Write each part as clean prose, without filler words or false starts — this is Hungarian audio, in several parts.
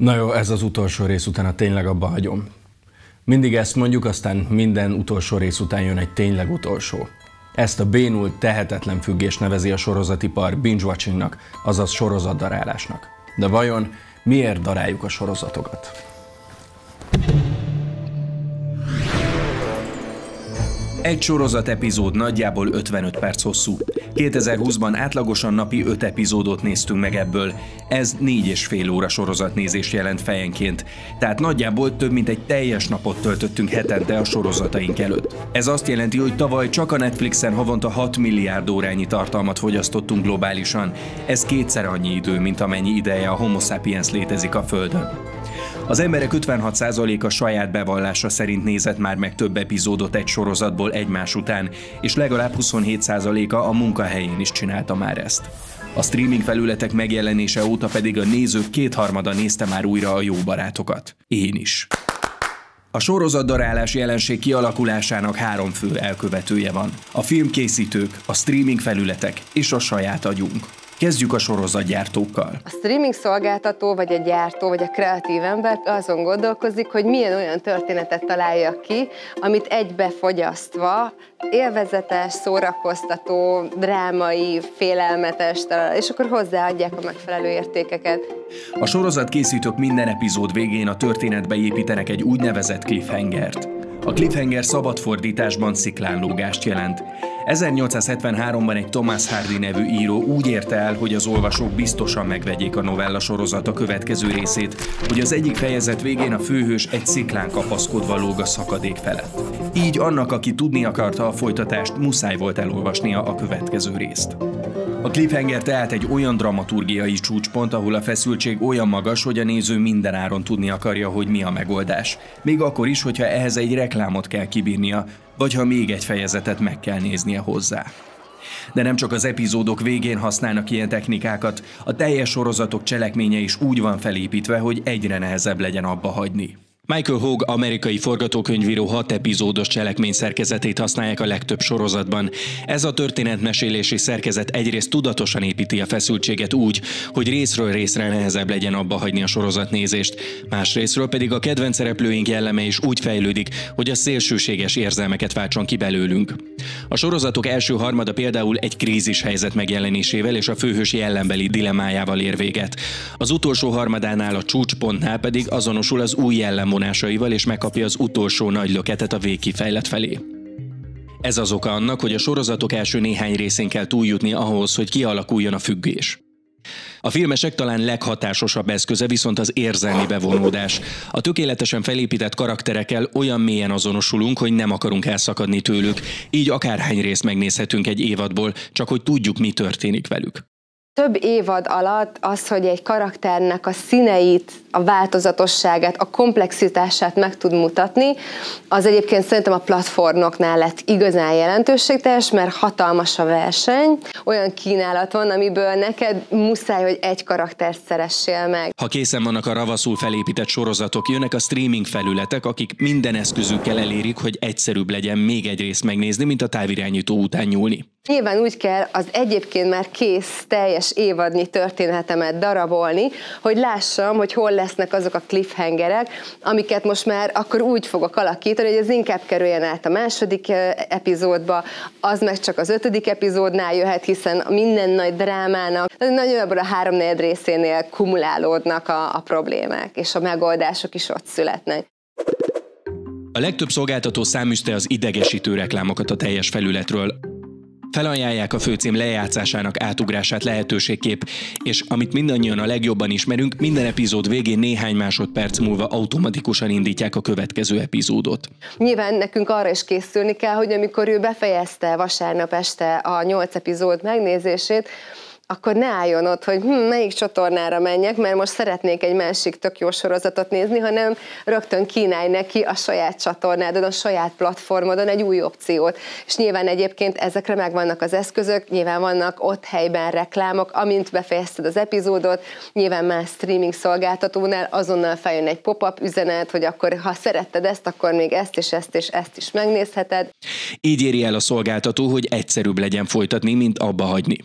Na jó, ez az utolsó rész után tényleg abba hagyom. Mindig ezt mondjuk, aztán minden utolsó rész után jön egy tényleg utolsó. Ezt a bénult, tehetetlen függést nevezi a sorozatipar binge-watchingnak, azaz sorozatdarálásnak. De vajon miért daráljuk a sorozatokat? Egy sorozat epizód nagyjából 55 perc hosszú. 2020-ban átlagosan napi 5 epizódot néztünk meg ebből. Ez 4,5 óra sorozatnézés jelent fejenként. Tehát nagyjából több mint egy teljes napot töltöttünk hetente a sorozataink előtt. Ez azt jelenti, hogy tavaly csak a Netflixen havonta 6 milliárd órányi tartalmat fogyasztottunk globálisan. Ez kétszer annyi idő, mint amennyi ideje a Homo sapiens létezik a Földön. Az emberek 56%-a saját bevallása szerint nézett már meg több epizódot egy sorozatból egymás után, és legalább 27%-a a munkahelyén is csinálta már ezt. A streaming felületek megjelenése óta pedig a nézők 2/3 nézte már újra a Jó barátokat. Én is. A sorozatdarálás jelenség kialakulásának 3 fő elkövetője van. A filmkészítők, a streaming felületek és a saját agyunk. Kezdjük a sorozatgyártókkal. A streaming szolgáltató, vagy a gyártó, vagy a kreatív ember azon gondolkozik, hogy milyen olyan történetet találja ki, amit egybe fogyasztva élvezetes, szórakoztató, drámai, félelmetes, és akkor hozzáadják a megfelelő értékeket. A sorozatkészítők minden epizód végén a történetbe építenek egy úgynevezett cliffhangert. A cliffhanger szabad fordításban sziklánlógást jelent. 1873-ban egy Thomas Hardy nevű író úgy érte el, hogy az olvasók biztosan megvegyék a novella sorozat a következő részét, hogy az egyik fejezet végén a főhős egy sziklán kapaszkodva lóg a szakadék felett. Így annak, aki tudni akarta a folytatást, muszáj volt elolvasnia a következő részt. A cliffhanger tehát egy olyan dramaturgiai csúcspont, ahol a feszültség olyan magas, hogy a néző minden áron tudni akarja, hogy mi a megoldás. Még akkor is, hogyha ehhez egy reklámot kell kibírnia, vagy ha még egy fejezetet meg kell néznie hozzá. De nem csak az epizódok végén használnak ilyen technikákat, a teljes sorozatok cselekménye is úgy van felépítve, hogy egyre nehezebb legyen abba hagyni. Michael Hauge amerikai forgatókönyvíró 6 epizódos cselekmény szerkezetét használják a legtöbb sorozatban. Ez a történetmesélési szerkezet egyrészt tudatosan építi a feszültséget úgy, hogy részről részre nehezebb legyen abba hagyni a sorozatnézést, másrésztről pedig a kedvenc szereplőink jelleme is úgy fejlődik, hogy a szélsőséges érzelmeket váltson ki belőlünk. A sorozatok első harmada például egy krízis helyzet megjelenésével és a főhős jellembeli dilemmájával ér véget. Az utolsó harmadánál, a csúcspontnál pedig azonosul az új jellemvonásaival és megkapja az utolsó nagy löketet a végkifejlet felé. Ez az oka annak, hogy a sorozatok első néhány részén kell túljutni ahhoz, hogy kialakuljon a függés. A filmesek talán leghatásosabb eszköze viszont az érzelmi bevonódás. A tökéletesen felépített karakterekkel olyan mélyen azonosulunk, hogy nem akarunk elszakadni tőlük, így akárhány részt megnézhetünk egy évadból, csak hogy tudjuk, mi történik velük. Több évad alatt az, hogy egy karakternek a színeit, a változatosságát, a komplexitását meg tud mutatni, az egyébként szerintem a platformoknál lett igazán jelentőségteljes, mert hatalmas a verseny, olyan kínálat van, amiből neked muszáj, hogy egy karaktert szeressél meg. Ha készen vannak a ravaszul felépített sorozatok, jönnek a streaming felületek, akik minden eszközükkel elérik, hogy egyszerűbb legyen még egy részt megnézni, mint a távirányító után nyúlni. Nyilván úgy kell az egyébként már kész, teljes évadnyi történetemet darabolni, hogy lássam, hogy hol lesznek azok a cliffhangerek, amiket most már akkor úgy fogok alakítani, hogy ez inkább kerüljen át a második epizódba, az meg csak az 5. epizódnál jöhet, hiszen minden nagy drámának nagyjából a 3/4 részénél kumulálódnak a problémák, és a megoldások is ott születnek. A legtöbb szolgáltató száműzte az idegesítő reklámokat a teljes felületről. Felajánlják a főcím lejátszásának átugrását lehetőségképp, és amit mindannyian a legjobban ismerünk, minden epizód végén néhány másodperc múlva automatikusan indítják a következő epizódot. Nyilván nekünk arra is készülni kell, hogy amikor ő befejezte vasárnap este a 8 epizód megnézését, akkor ne álljon ott, hogy melyik csatornára menjek, mert most szeretnék egy másik tök jó sorozatot nézni, hanem rögtön kínálj neki a saját csatornádon, a saját platformodon egy új opciót. És nyilván egyébként ezekre megvannak az eszközök, nyilván vannak ott helyben reklámok, amint befejezted az epizódot, nyilván más streaming szolgáltatónál azonnal feljön egy pop-up üzenet, hogy akkor ha szeretted ezt, akkor még ezt és ezt és ezt is megnézheted. Így éri el a szolgáltató, hogy egyszerűbb legyen folytatni, mint abba hagyni.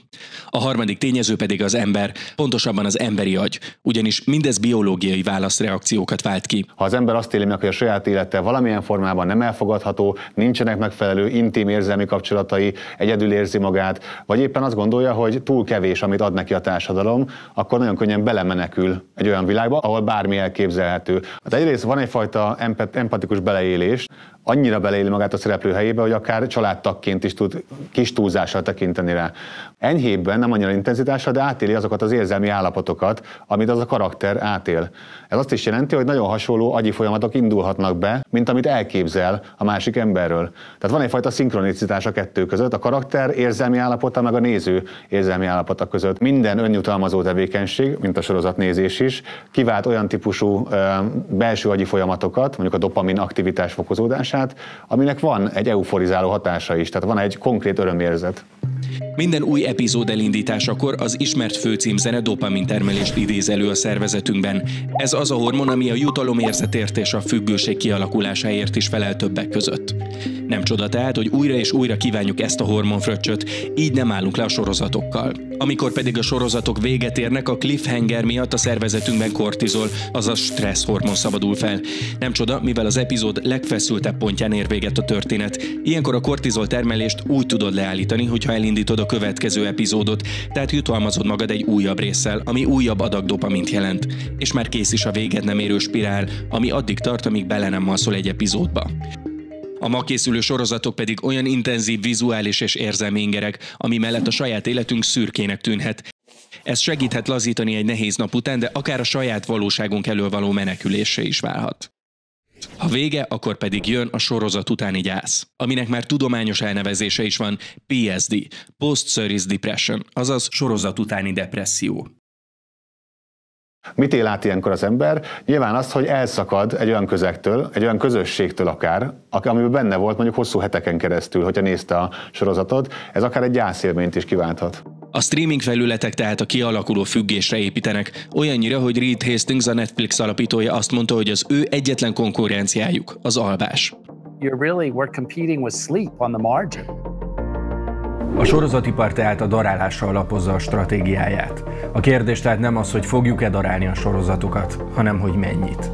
A harmadik harmadik tényező pedig az ember, pontosabban az emberi agy, ugyanis mindez biológiai válaszreakciókat vált ki. Ha az ember azt éli meg, hogy a saját élete valamilyen formában nem elfogadható, nincsenek megfelelő intim érzelmi kapcsolatai, egyedül érzi magát, vagy éppen azt gondolja, hogy túl kevés, amit ad neki a társadalom, akkor nagyon könnyen belemenekül egy olyan világba, ahol bármi elképzelhető. Hát egyrészt van egyfajta empatikus beleélés, annyira beleéli magát a szereplő helyébe, hogy akár családtagként is tud kis túlzással tekinteni rá. Enyhébben, nem annyira intenzitással, de átéli azokat az érzelmi állapotokat, amit az a karakter átél. Ez azt is jelenti, hogy nagyon hasonló agyi folyamatok indulhatnak be, mint amit elképzel a másik emberről. Tehát van egyfajta szinkronicitás a kettő között, a karakter érzelmi állapota meg a néző érzelmi állapota között. Minden önjutalmazó tevékenység, mint a sorozatnézés is, kivált olyan típusú belső agyi folyamatokat, mondjuk a dopamin aktivitás fokozódását, aminek van egy euforizáló hatása is, tehát van egy konkrét örömérzet. Minden új epizód elindításakor az ismert főcímzene dopamin termelést idéz elő a szervezetünkben. Ez az a hormon, ami a jutalomérzetért és a függőség kialakulásáért is felel többek között. Nem csoda tehát, hogy újra és újra kívánjuk ezt a hormonfröccsöt, így nem állunk le a sorozatokkal. Amikor pedig a sorozatok véget érnek, a cliffhanger miatt a szervezetünkben kortizol, azaz stressz hormon szabadul fel. Nem csoda, mivel az epizód legfeszültebb pontján ér véget a történet. Ilyenkor a kortizol termelést úgy tudod leállítani, hogyha elindítod a következő epizódot, tehát jutalmazod magad egy újabb résszel, ami újabb adag dopamint jelent. És már kész is a véged nem érő spirál, ami addig tart, amíg bele nem alszol egy epizódba. A ma készülő sorozatok pedig olyan intenzív vizuális és érzelmi ingerek, ami mellett a saját életünk szürkének tűnhet. Ez segíthet lazítani egy nehéz nap után, de akár a saját valóságunk elől való menekülésre is válhat. Ha vége, akkor pedig jön a sorozat utáni gyász, aminek már tudományos elnevezése is van, PSD, Post-Series Depression, azaz sorozat utáni depresszió. Mit él át ilyenkor az ember? Nyilván azt, hogy elszakad egy olyan közegtől, egy olyan közösségtől akár, amiben benne volt mondjuk hosszú heteken keresztül, hogyha nézte a sorozatot, ez akár egy gyászélményt is kiválthat. A streaming felületek tehát a kialakuló függésre építenek, olyannyira, hogy Reed Hastings, a Netflix alapítója azt mondta, hogy az ő egyetlen konkurenciájuk az alvás. We're competing with sleep on the margin. A sorozatipar tehát a darálásra alapozza a stratégiáját. A kérdés tehát nem az, hogy fogjuk-e darálni a sorozatokat, hanem hogy mennyit.